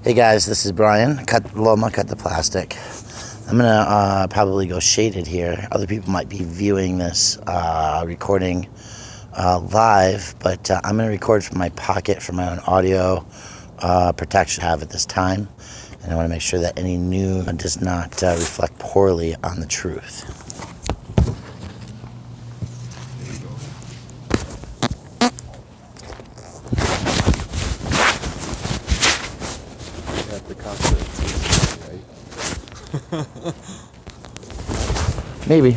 Hey guys, this is Brian. Cut Loma, cut the plastic. I'm gonna probably go shaded here. Other people might be viewing this recording live, but I'm gonna record from my pocket for my own audio protection I have at this time, and I want to make sure that any news does not reflect poorly on the truth. Maybe.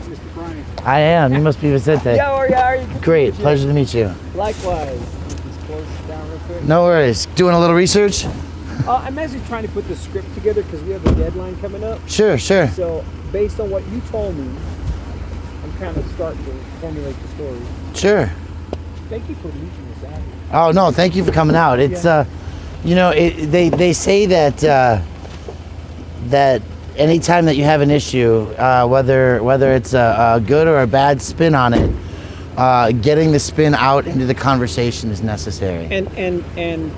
Mr. Brian. I am. You must be Vicente. Yeah, how are you? Great. Pleasure to meet you. Likewise. Just close it down real quick. No worries. Doing a little research? I'm actually trying to put the script together because we have a deadline coming up. Sure. So, based on what you told me, I'm kind of starting to formulate the story. Sure. Thank you for meeting us out here. Oh, no. Thank you for coming out. It's, they say that, that anytime that you have an issue, whether it's a good or a bad spin on it, getting the spin out into the conversation is necessary. And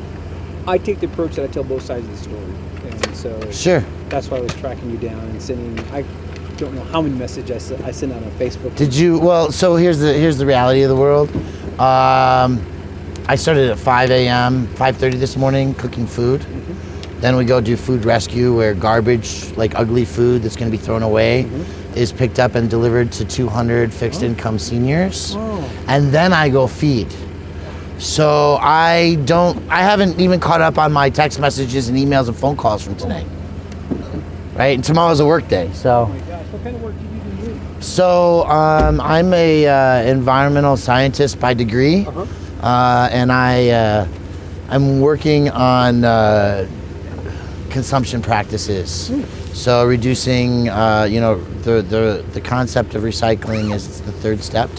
I take the approach that I tell both sides of the story, and so Sure. that's why I was tracking you down and sending. I don't know how many messages I sent out on Facebook. Did you? Well, so here's the reality of the world. I started at 5 a.m., 5:30 this morning, cooking food. Then we go do food rescue, where garbage, like ugly food that's going to be thrown away, is picked up and delivered to 200 fixed income seniors. And then I go feed. So I haven't even caught up on my text messages and emails and phone calls from today. Right? And tomorrow's a work day, so. Oh my gosh, what kind of work do you do? So I'm a environmental scientist by degree, and I'm working on consumption practices. So reducing, the concept of recycling is the third step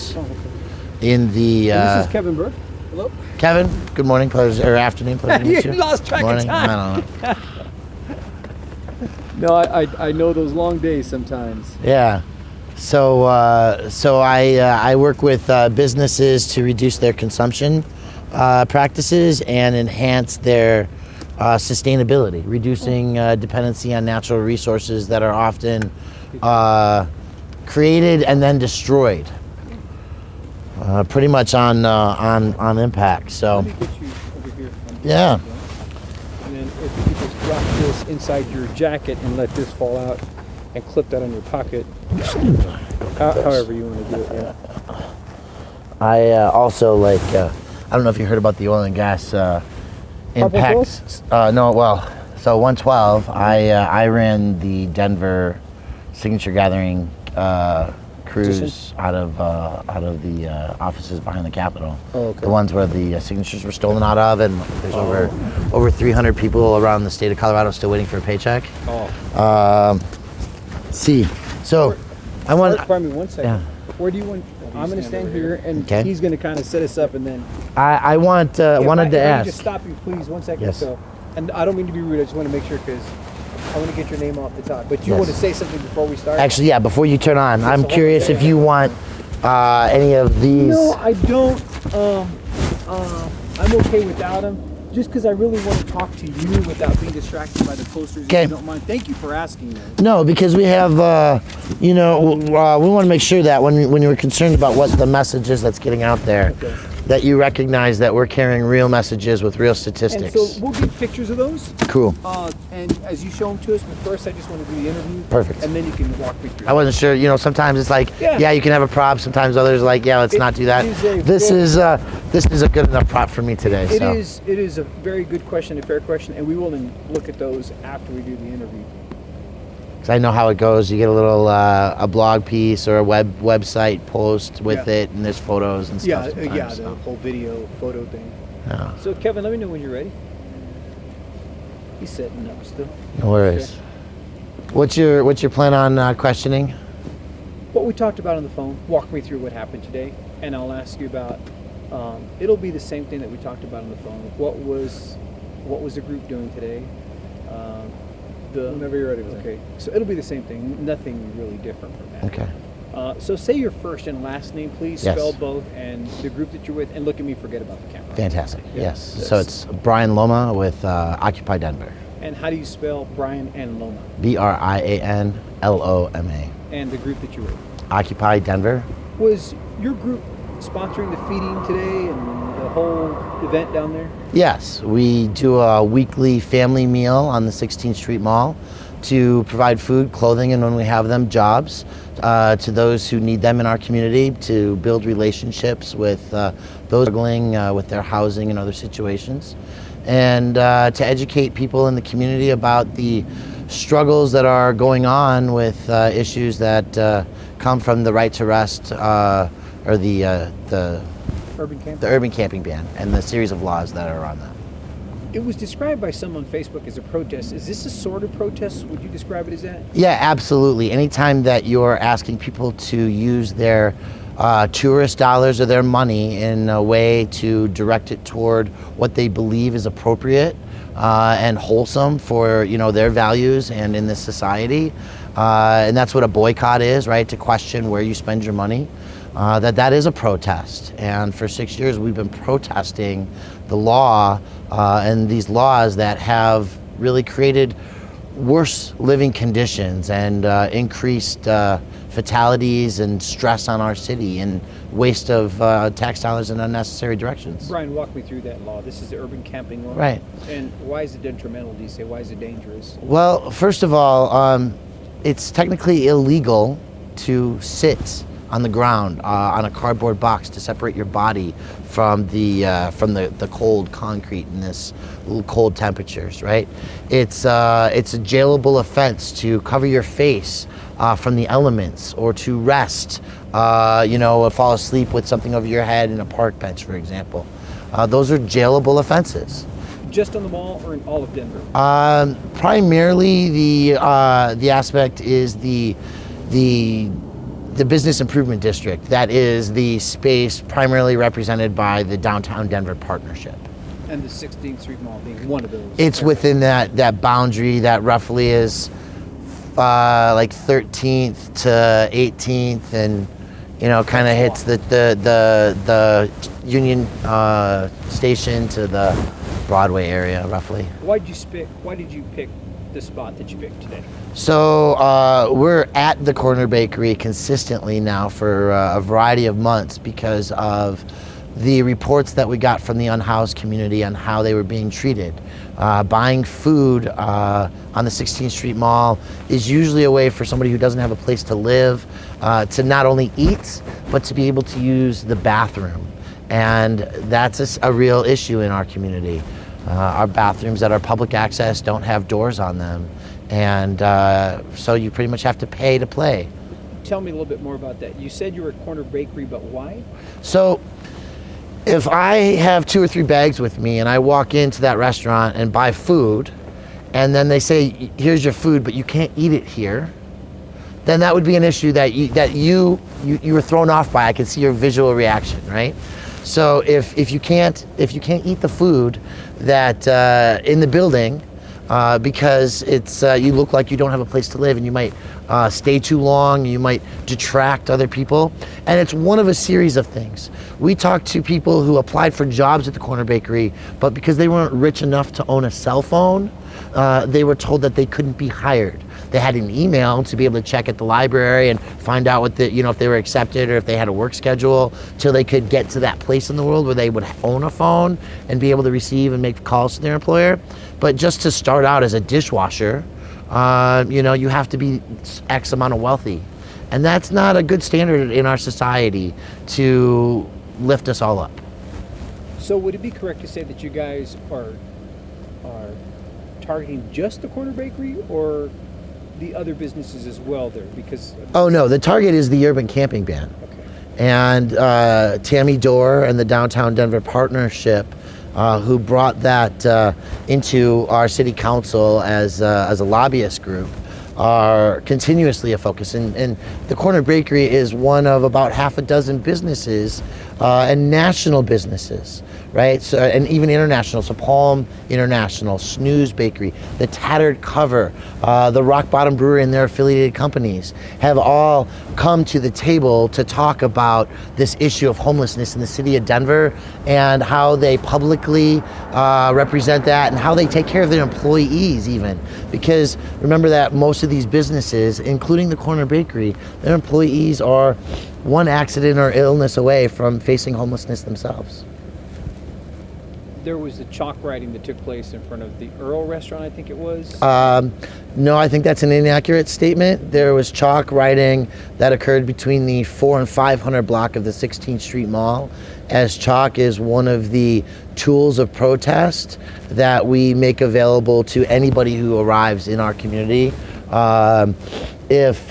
in the. This is Kevin Burke. Hello. Kevin, good morning, pleasure, or afternoon, pleasure to meet you. You lost track Morning. of time. I don't know. No, I know those long days sometimes. Yeah. So I work with businesses to reduce their consumption practices and enhance their sustainability, reducing dependency on natural resources that are often created and then destroyed, pretty much on impact. So, Let me get you over here. Yeah. And then if you could just drop this inside your jacket and let this fall out and clip that on your pocket, however you want to do it. Yeah. I also like, I don't know if you heard about the oil and gas impacts. No, well, so 112, I ran the Denver signature gathering cruise out of the offices behind the Capitol. Oh, okay. The ones where the signatures were stolen out of, and there's over 300 people around the state of Colorado still waiting for a paycheck. So I want. Pardon me 1 second. Yeah. Where do you want? I'm going to stand here, and Okay. he's going to kind of set us up, and then. I wanted to If I ask. just stop you, please, 1 second. Yes. So, and I don't mean to be rude. I just want to make sure because I want to get your name off the top. But you Yes. want to say something before we start? Actually, yeah. Before you turn on, I'm so curious hold on. if you want any of these. No, I don't. I'm okay without him. Just because I really want to talk to you without being distracted by the posters. Okay. If you don't mind. Thank you for asking that. No, because we have, we want to make sure that when you're concerned about what the message is that's getting out there, Okay. that you recognize that we're carrying real messages with real And statistics. so we'll get pictures of those. Cool. And as you show them to us, but first I just want to do the interview. Perfect. And then you can walk me through. I wasn't sure, sometimes it's like, Yeah. you can have a prop. Sometimes others are like, let's not do that. This is a good enough prop for me today. It so. is a very good question, a fair question, and we will then look at those after we do the interview. Because I know how it goes. You get a little a blog piece or a website post with Yeah. it, and there's photos and stuff. sometimes, the so. whole video, photo thing. Yeah. So Kevin, let me know when you're ready. He's setting up still. No worries. What's your plan on questioning? What we talked about on the phone. Walk me through what happened today, and I'll ask you about. It'll be the same thing that we talked about on the phone. What was the group doing today? Whenever you're ready with Okay, so it'll be the same thing. Nothing really different from that. Okay. So say your first and last name, please. Yes. Spell both and the group that you're with, and look at me. Forget about the camera. Fantastic. Yeah. Yes. So it's Brian Loma with Occupy Denver. And how do you spell Brian and Loma? BrianLoma. And the group that you're with. Occupy Denver. Was your group sponsoring the feeding today and the whole event down there? Yes, we do a weekly family meal on the 16th Street Mall to provide food, clothing, and when we have them, jobs to those who need them in our community, to build relationships with those struggling with their housing and other situations, and to educate people in the community about the struggles that are going on with issues that come from the right to rest or the urban camping ban and the series of laws that are on that. It was described by some on Facebook as a protest. Is this a sort of protest? Would you describe it as that? Yeah, absolutely. Anytime that you're asking people to use their tourist dollars or their money in a way to direct it toward what they believe is appropriate and wholesome for their values and in this society, and that's what a boycott is, right? To question where you spend your money. That is a protest, and for 6 years we've been protesting the law and these laws that have really created worse living conditions and increased fatalities and stress on our city and waste of tax dollars in unnecessary directions. Brian, walk me through that law. This is the urban camping law. Right. And why is it detrimental, do you say? Why is it dangerous? Well, first of all, it's technically illegal to sit on the ground on a cardboard box to separate your body from the cold concrete in this cold temperatures, right? It's a jailable offense to cover your face from the elements or to rest, or fall asleep with something over your head in a park bench, for example. Those are jailable offenses. Just on the mall or in all of Denver? Primarily, the aspect is the Business Improvement District. That is the space primarily represented by the Downtown Denver Partnership. And the 16th Street Mall being one of those. It's within that boundary that roughly is like 13th to 18th, and kind of hits the Union Station to the Broadway area roughly. Why did you pick the spot that you picked today? So we're at the Corner Bakery consistently now for a variety of months because of the reports that we got from the unhoused community on how they were being treated. Buying food on the 16th Street Mall is usually a way for somebody who doesn't have a place to live to not only eat, but to be able to use the bathroom. And that's a real issue in our community. Our bathrooms that are public access don't have doors on them. And so you pretty much have to pay to play. Tell me a little bit more about that. You said you were at Corner Bakery, but why? So if I have 2 or 3 bags with me and I walk into that restaurant and buy food, and then they say, here's your food, but you can't eat it here, then that would be an issue that you were thrown off by. I can see your visual reaction, right? So if you can't eat the food that in the building, because it's you look like you don't have a place to live, and you might stay too long, you might detract other people, and it's one of a series of things. We talked to people who applied for jobs at the Corner Bakery, but because they weren't rich enough to own a cell phone, they were told that they couldn't be hired. They had an email to be able to check at the library and find out what if they were accepted or if they had a work schedule, till they could get to that place in the world where they would own a phone and be able to receive and make calls to their employer. But just to start out as a dishwasher, you have to be X amount of wealthy. And that's not a good standard in our society to lift us all up. So would it be correct to say that you guys are targeting just the Corner Bakery, or the other businesses as well there? Because Oh no, the target is the urban camping ban. okay. And Tammy Dorr and the Downtown Denver Partnership, who brought that into our city council as a lobbyist group, are continuously a focus. And the Corner Bakery is one of about half a dozen businesses and national businesses, right? So, and even international. So Palm International, Snooze Bakery, the Tattered Cover, the Rock Bottom Brewery and their affiliated companies have all come to the table to talk about this issue of homelessness in the city of Denver and how they publicly represent that and how they take care of their employees even. Because remember that most of these businesses, including the Corner Bakery, their employees are one accident or illness away from facing homelessness themselves. There was the chalk writing that took place in front of the Earl restaurant, I think it was. No, I think that's an inaccurate statement. There was chalk writing that occurred between the 400 and 500 block of the 16th Street Mall, as chalk is one of the tools of protest that we make available to anybody who arrives in our community. If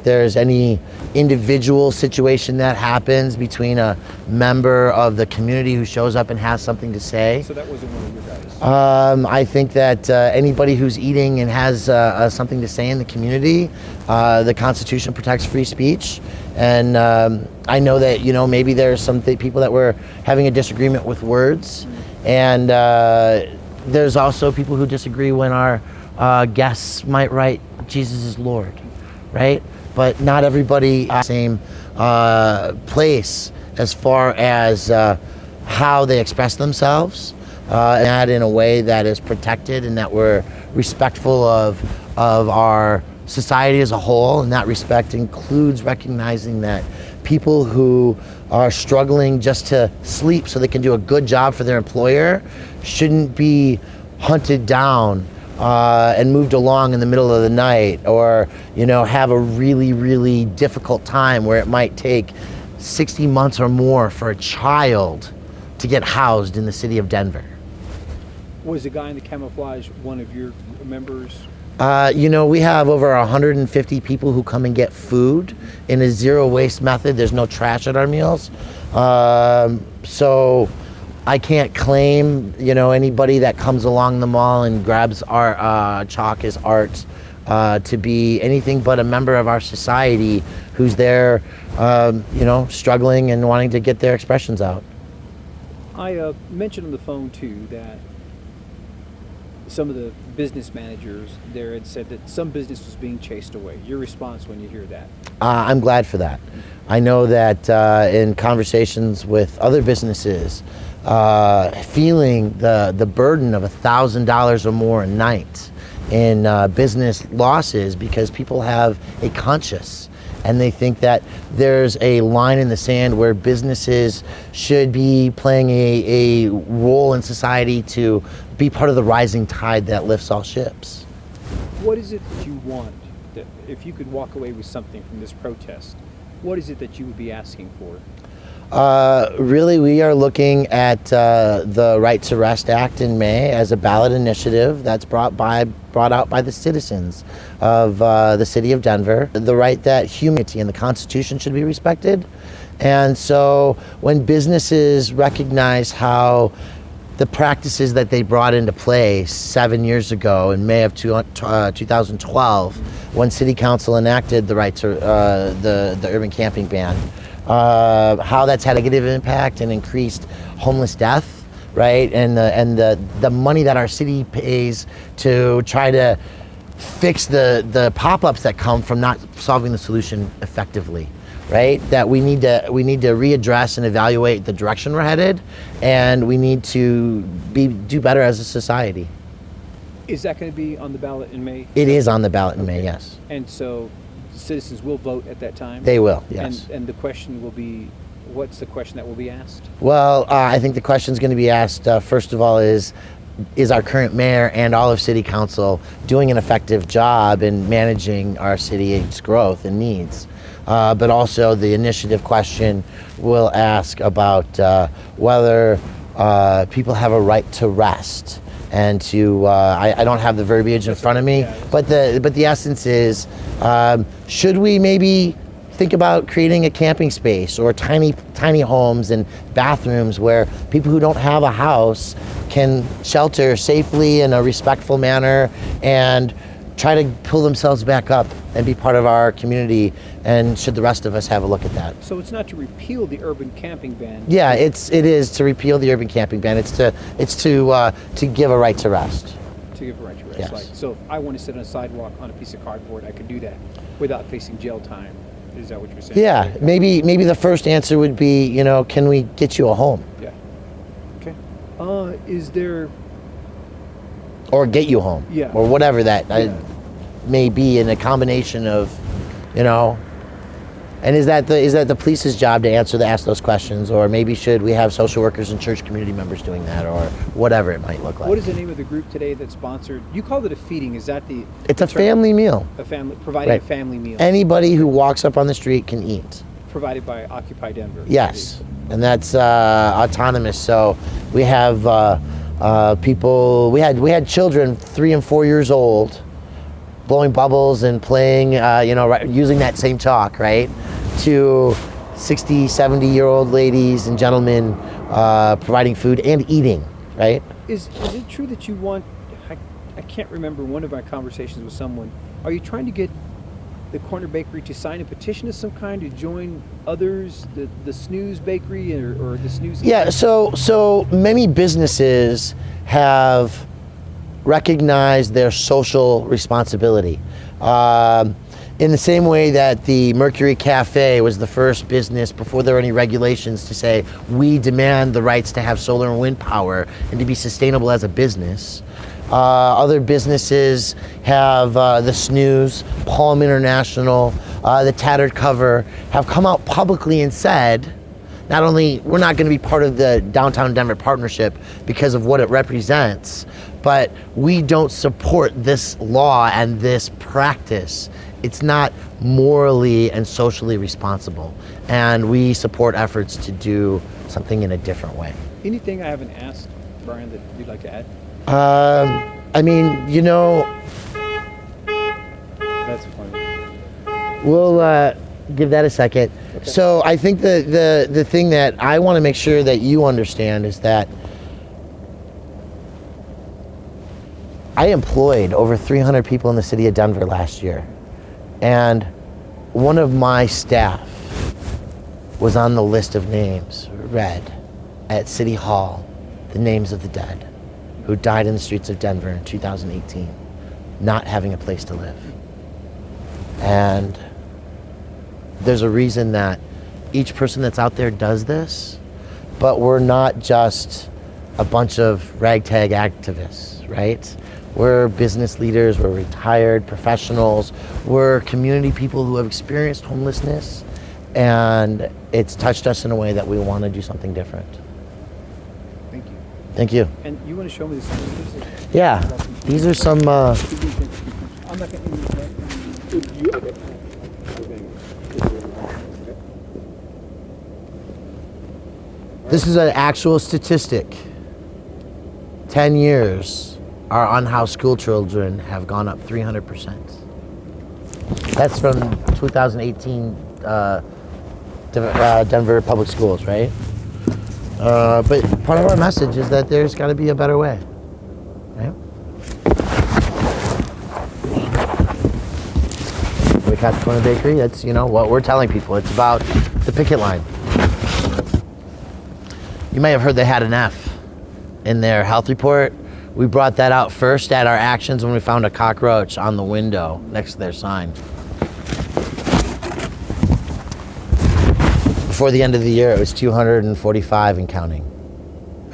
there's any individual situation that happens between a member of the community who shows up and has something to say. So that wasn't one of your guys? I think that anybody who's eating and has something to say in the community, the Constitution protects free speech. And I know that, maybe there's some people that were having a disagreement with words. And there's also people who disagree when our guests might write, Jesus is Lord, right? But not everybody has the same place as far as how they express themselves, and that in a way that is protected and that we're respectful of our society as a whole. And that respect includes recognizing that people who are struggling just to sleep so they can do a good job for their employer shouldn't be hunted down and moved along in the middle of the night, or have a really, really difficult time where it might take 60 months or more for a child to get housed in the city of Denver. Was the guy in the camouflage one of your members? We have over 150 people who come and get food in a zero waste method. There's no trash at our meals. So I can't claim, anybody that comes along the mall and grabs our chalk as art to be anything but a member of our society who's there, struggling and wanting to get their expressions out. I mentioned on the phone too that some of the business managers there had said that some business was being chased away. Your response when you hear that? I'm glad for that. I know that in conversations with other businesses, feeling the burden of $1,000 or more a night in business losses because people have a conscience and they think that there's a line in the sand where businesses should be playing a role in society to be part of the rising tide that lifts all ships. What is it that you want? That if you could walk away with something from this protest, what is it that you would be asking for? Really, we are looking at the Right to Rest Act in May as a ballot initiative that's brought out by the citizens of the city of Denver. The right that humanity and the Constitution should be respected. And so when businesses recognize how the practices that they brought into play 7 years ago in May of 2012, when City Council enacted the right to the urban camping ban, how that's had a negative impact and increased homeless death, right? And the money that our city pays to try to fix the pop-ups that come from not solving the solution effectively, right? That we need to readdress and evaluate the direction we're headed, and we need to do better as a society. Is that going to be on the ballot in May? It is on the ballot in May, yes. And so citizens will vote at that time? They will, yes. And the question will be, what's the question that will be asked? Well, I think the question is going to be asked, first of all, is our current mayor and all of City Council doing an effective job in managing our city's growth and needs? But also the initiative question will ask about whether people have a right to rest and to I don't have the verbiage in front of me, but the essence is, should we maybe think about creating a camping space or tiny homes and bathrooms where people who don't have a house can shelter safely in a respectful manner and try to pull themselves back up and be part of our community, and should the rest of us have a look at that. So it's not to repeal the urban camping ban. Yeah, it is to repeal the urban camping ban. It's to give a right to rest. To give a right to rest. Yes. Like, so if I want to sit on a sidewalk on a piece of cardboard, I could do that without facing jail time. Is that what you're saying? Yeah, maybe the first answer would be, you know, can we get you a home? Yeah. Okay. Is there... Or get you home. Yeah. Or whatever that may be, in a combination of, you know. And is that the police's job to ask those questions, or maybe should we have social workers and church community members doing that, or whatever it might look like? What is the name of the group today that sponsored? You called it a feeding. Is that the? It's a family meal. A family providing a family meal. Anybody who walks up on the street can eat. Provided by Occupy Denver. Yes, and that's autonomous. So we have people. We had children 3 and 4 years old, blowing bubbles and playing, using that same talk, right? To 60, 70-year-old ladies and gentlemen providing food and eating, right? Is it true that you want, I can't remember one of my conversations with someone, are you trying to get the Corner Bakery to sign a petition of some kind to join others, the Snooze Bakery or the Snooze? Yeah, so many businesses have recognized their social responsibility. In the same way that the Mercury Cafe was the first business before there were any regulations to say, we demand the rights to have solar and wind power and to be sustainable as a business. Other businesses have the Snooze, Palm International, the Tattered Cover have come out publicly and said, not only we're not going to be part of the Downtown Denver Partnership because of what it represents, but we don't support this law and this practice. It's not morally and socially responsible, and we support efforts to do something in a different way. Anything I haven't asked, Brian, that you'd like to add? I mean, you know, That's funny. we'll give that a second. Okay. So I think the thing that I want to make sure that you understand is that I employed over 300 people in the city of Denver last year. And one of my staff was on the list of names read at City Hall, the names of the dead who died in the streets of Denver in 2018, not having a place to live. And there's a reason that each person that's out there does this, but we're not just a bunch of ragtag activists, right? We're business leaders, we're retired professionals, we're community people who have experienced homelessness, and it's touched us in a way that we want to do something different. Thank you. Thank you. And you want to show me this? Yeah, these are some, I'm not going to. this is an actual statistic. 10 years. Our unhoused school children have gone up 300%. That's from 2018 Denver Public Schools, right? But part of our message is that there's got to be a better way, right? Boycott the Corner Bakery, that's, you know, what we're telling people. It's about the picket line. You may have heard they had an F in their health report. We brought that out first at our actions when we found a cockroach on the window next to their sign. Before the end of the year, it was 245 and counting,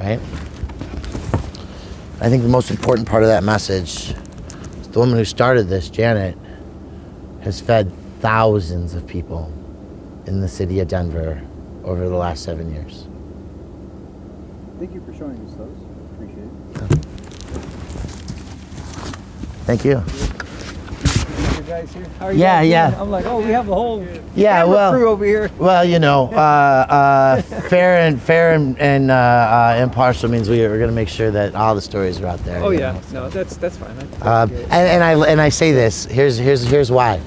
right? I think the most important part of that message is the woman who started this, Janet, has fed thousands of people in the city of Denver over the last 7 years. Thank you for showing us those. Appreciate it. Thank you. guys here? How are you Yeah, guys yeah. doing? I'm like, oh, we have a whole Yeah, well, crew over here. Well, you know, fair and impartial means we're going to make sure that all the stories are out there. Oh you yeah, know, no, that's fine. and I say this. Here's why.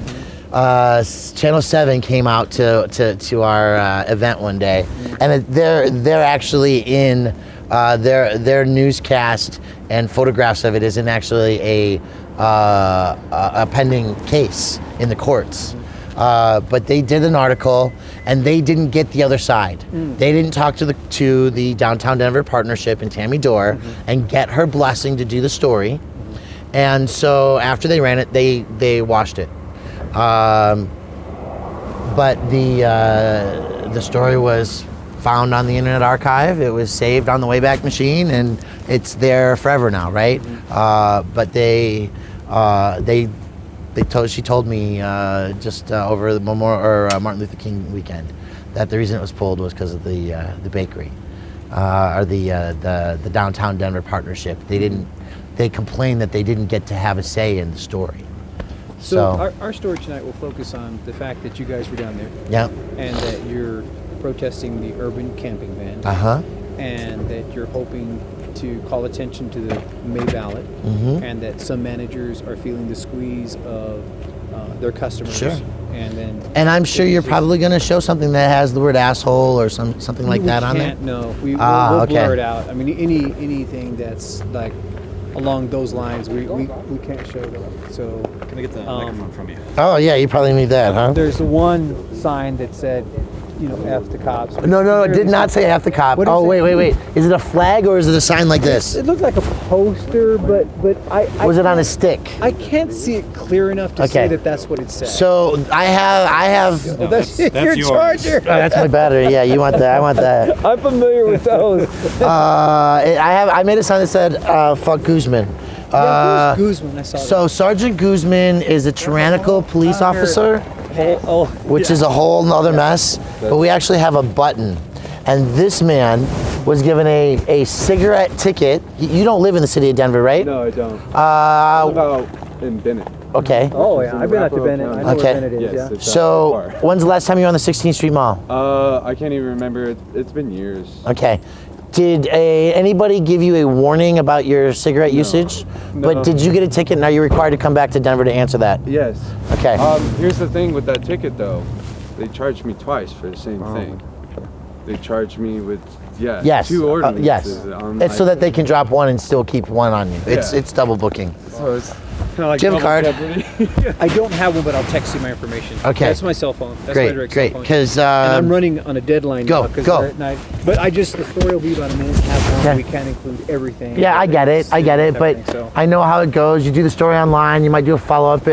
Channel 7 came out to our event one day, and they're actually in their newscast and photographs of it isn't actually a pending case in the courts. But they did an article, and they didn't get the other side. They didn't talk to the Downtown Denver Partnership and Tammy Dorr and get her blessing to do the story. And so after they ran it, they washed it. But the story was found on the Internet Archive. It was saved on the Wayback Machine, and it's there forever now, right? But she told me just over the Martin Luther King weekend that the reason it was pulled was because of the bakery or the Downtown Denver Partnership. They complained that they didn't get to have a say in the story. So our story tonight will focus on the fact that you guys were down there. Yeah. And that you're protesting the urban camping ban. And that you're hoping to call attention to the May ballot, and that some managers are feeling the squeeze of their customers. Sure. And I'm sure you're probably going to show something that has the word asshole or something like that on there. No, we'll okay. blur it out. I mean, anything that's like along those lines, we can't show them. So can I get the microphone from you? Oh yeah, you probably need that, huh? There's one sign that said, F the cops. No, it did not say F the cop. What is Oh, it? wait. Is it a flag or is it a sign like this? It looked like a poster, but I Was it on a stick? I can't see it clear enough to say that that's what it said. So I have. Oh, that's that's your yours. charger. Oh, that's my battery. Yeah, you want that? I want that. I'm familiar with those. I made a sign that said "Fuck Guzman." Who's Guzman? I saw that. So Sergeant Guzman is a tyrannical police officer, which is a whole nother mess. But we actually have a button, and this man was given a cigarette ticket. You don't live in the city of Denver, right? No, I don't. I live out in Bennett. Okay. Oh yeah, I've been out to Bennett. I know Okay. where Bennett is. Yes, Yeah. it's So far. when's the last time you were on the 16th Street Mall? I can't even remember. It's been years. Okay. Did anybody give you a warning about your cigarette usage? No. But did you get a ticket, and are you required to come back to Denver to answer that? Yes. Okay. Here's the thing with that ticket, though. They charged me twice for the same thing. They charged me with Yes. two ordinances. Yes. It's so that they can drop one and still keep one on you. It's double booking. So it's kind of like Gym double card. jeopardy. I don't have one, but I'll text you my information. Okay. That's my cell phone. That's my direct Great. cell phone. Because and I'm running on a deadline go, now because go. we're at night. But the story will be about a minute and a half long. Okay. We can't include everything. yeah, I get it. But So. I know how it goes. You do the story online. You might do a follow up.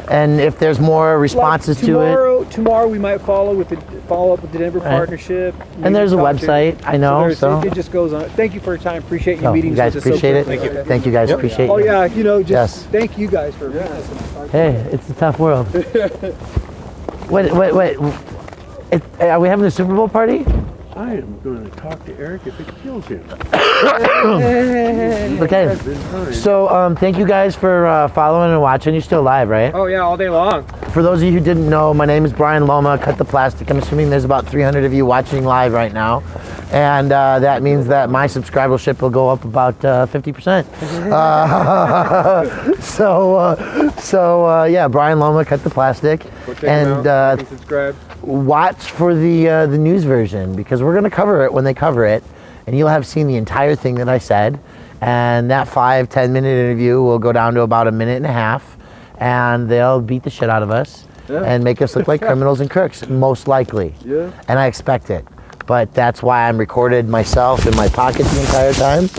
And if there's more responses to it. Tomorrow we might follow up with the Denver Partnership. And there's a website. I know. So it just goes on. Thank you for your time. Appreciate your you meetings. guys with us so appreciate it. quickly. Thank you guys. Appreciate Oh it. yeah, just Yes. thank you guys for being us. Hey, it's a tough world. Wait. Are we having a Super Bowl party? I am going to talk to Eric if it kills him. Okay. So thank you guys for following and watching. You're still live, right? Oh yeah, all day long. For those of you who didn't know, my name is Brian Loma, Cut the Plastic. I'm assuming there's about 300 of you watching live right now. And that means that my subscribership will go up about 50%. Yeah, Brian Loma, Cut the Plastic. And subscribe. watch for the news version, because we're going to cover it when they cover it. And you'll have seen the entire thing that I said. And that 5-10 minute interview will go down to about a minute and a half. And they'll beat the shit out of us and make us look like criminals and crooks, most likely. Yeah. And I expect it. But that's why I'm recorded myself in my pocket the entire time.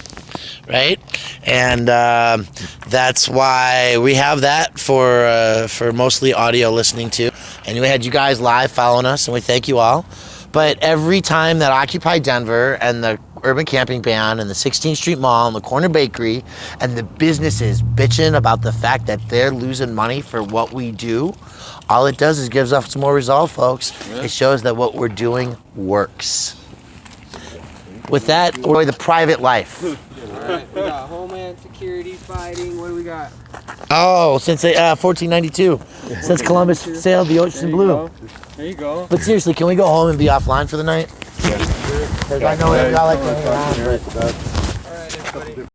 Right? And that's why we have that for mostly audio listening to. And we had you guys live following us, and we thank you all. But every time that Occupy Denver and the urban camping ban and the 16th Street Mall and the corner bakery and the businesses bitching about the fact that they're losing money for what we do, all it does is gives us more resolve, folks. It shows that what we're doing works. With that, enjoy the private life. All right, we got Homemade Homeland Security fighting. What do we got? Oh, since 1492, since Columbus sailed the ocean blue. There you go. But seriously, can we go home and be offline for the night? Because I know y'all like to hang around. All right, everybody.